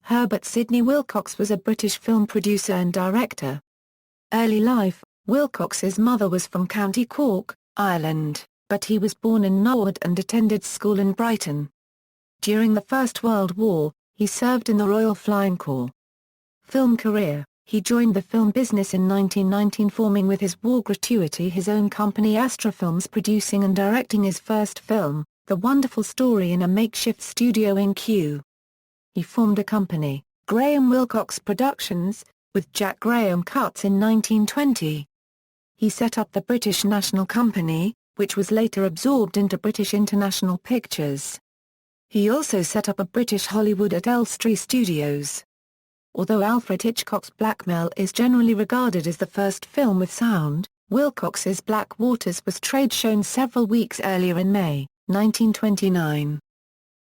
Herbert Sydney Wilcox was a British film producer and director. Early life: Wilcox's mother was from County Cork, Ireland, but he was born in Norwood and attended school in Brighton. During the First World War, he served in the Royal Flying Corps. Film career: he joined the film business in 1919, forming with his war gratuity his own company Astra Films, producing and directing his first film, The Wonderful Story, in a makeshift studio in Kew. He formed a company, Graham Wilcox Productions, with Jack Graham Cuts in 1920. He set up the British National Company, which was later absorbed into British International Pictures. He also set up a British Hollywood at Elstree Studios. Although Alfred Hitchcock's Blackmail is generally regarded as the first film with sound, Wilcox's Black Waters was trade shown several weeks earlier in May, 1929.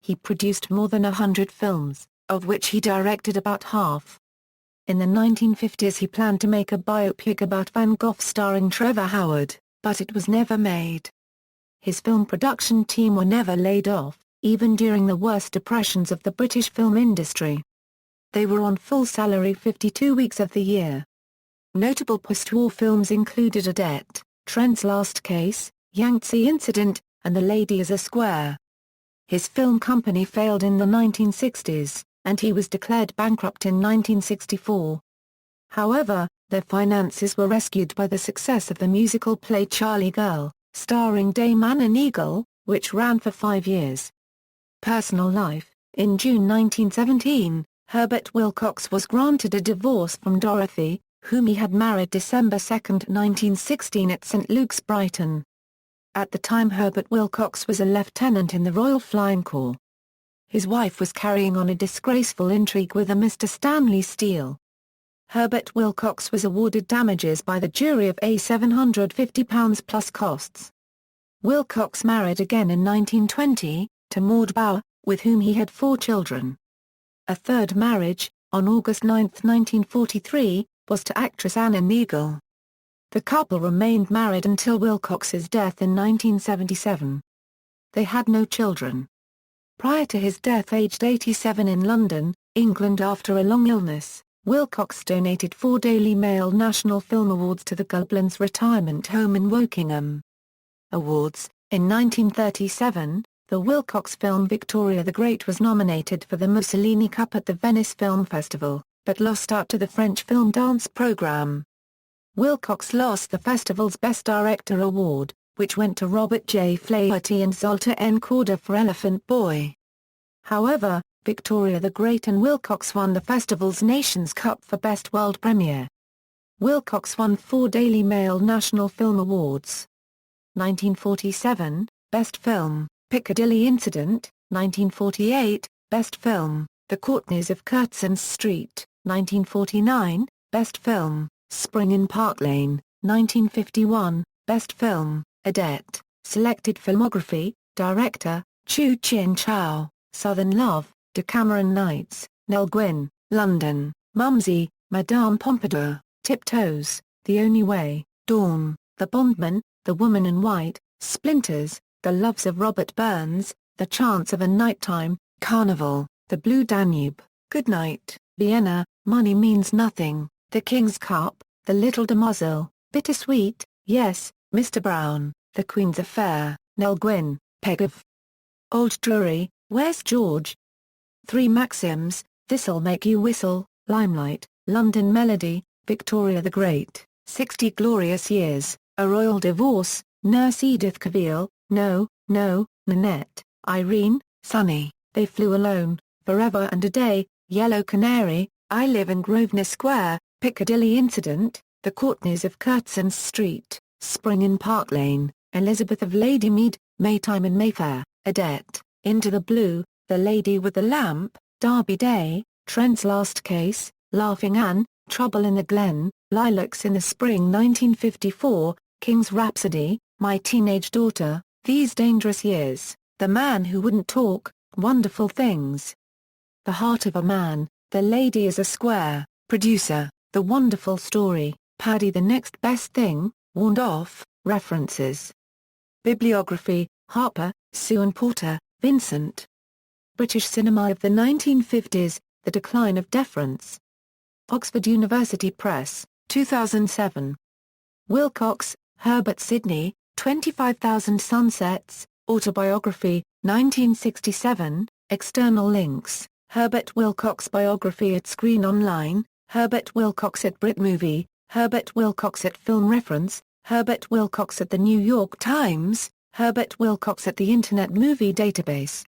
He produced more than 100 films, of which he directed about half. In the 1950s he planned to make a biopic about Van Gogh starring Trevor Howard, but it was never made. His film production team were never laid off, even during the worst depressions of the British film industry. They were on full salary 52 weeks of the year. Notable post-war films included Adet, Trent's Last Case, Yangtze Incident, and The Lady is a Square. His film company failed in the 1960s, and he was declared bankrupt in 1964. However, their finances were rescued by the success of the musical play Charlie Girl, starring Dame Anna Neagle, which ran for 5 years. Personal life: in June 1917, Herbert Wilcox was granted a divorce from Dorothy, whom he had married December 2, 1916 at St. Luke's, Brighton. At the time Herbert Wilcox was a lieutenant in the Royal Flying Corps. His wife was carrying on a disgraceful intrigue with a Mr. Stanley Steele. Herbert Wilcox was awarded damages by the jury of £750 plus costs. Wilcox married again in 1920, to Maud Bauer, with whom he had 4 children. A third marriage, on August 9, 1943, was to actress Anna Neagle. The couple remained married until Wilcox's death in 1977. They had no children. Prior to his death aged 87 in London, England after a long illness, Wilcox donated 4 Daily Mail National Film Awards to the Goblins Retirement Home in Wokingham. Awards: in 1937, the Wilcox film Victoria the Great was nominated for the Mussolini Cup at the Venice Film Festival, but lost out to the French film dance programme. Wilcox lost the festival's Best Director award, which went to Robert J. Flaherty and Zoltar N. Korda for Elephant Boy. However, Victoria the Great and Wilcox won the festival's Nations Cup for Best World Premiere. Wilcox won 4 Daily Mail National Film Awards. 1947, Best Film, Piccadilly Incident; 1948, Best Film, The Courtenays of Curzon Street; 1949, Best Film, Spring in Park Lane; 1951, Best Film, Adet; Selected Filmography, Director, Chu Chin Chow; Southern Love, Decameron Nights, Nell Gwyn, London; Mumsy, Madame Pompadour; Tiptoes, The Only Way, Dawn, The Bondman, The Woman in White, Splinters, The Loves of Robert Burns, The Chance of a Nighttime, Carnival, The Blue Danube, Goodnight, Vienna, Money Means Nothing, The King's Cup, The Little Demoiselle, Bittersweet, Yes, Mr. Brown, The Queen's Affair, Nell Gwyn, Peg of Old Drury, Where's George? 3 Maxims, This'll Make You Whistle, Limelight, London Melody, Victoria the Great, 60 Glorious Years, A Royal Divorce, Nurse Edith Cavil, No, No, Nanette, Irene, Sunny, They Flew Alone, Forever and a Day, Yellow Canary, I Live in Grosvenor Square, Piccadilly Incident, The Courtenays of Curzon Street, Spring in Park Lane, Elizabeth of Ladymead, Maytime in Mayfair, Adet, Into the Blue, The Lady with the Lamp, Derby Day, Trent's Last Case, Laughing Anne, Trouble in the Glen, Lilacs in the Spring 1954, King's Rhapsody, My Teenage Daughter, These Dangerous Years, The Man Who Wouldn't Talk, Wonderful Things. The Heart of a Man, The Lady is a Square, Producer, The Wonderful Story, Paddy the Next Best Thing, Warned Off, References. Bibliography, Harper, Sue and Porter, Vincent. British Cinema of the 1950s, The Decline of Deference. Oxford University Press, 2007. Wilcox, Herbert Sydney, 25,000 Sunsets, Autobiography, 1967, external links, Herbert Wilcox Biography at Screen Online, Herbert Wilcox at BritMovie, Herbert Wilcox at Film Reference, Herbert Wilcox at The New York Times, Herbert Wilcox at the Internet Movie Database.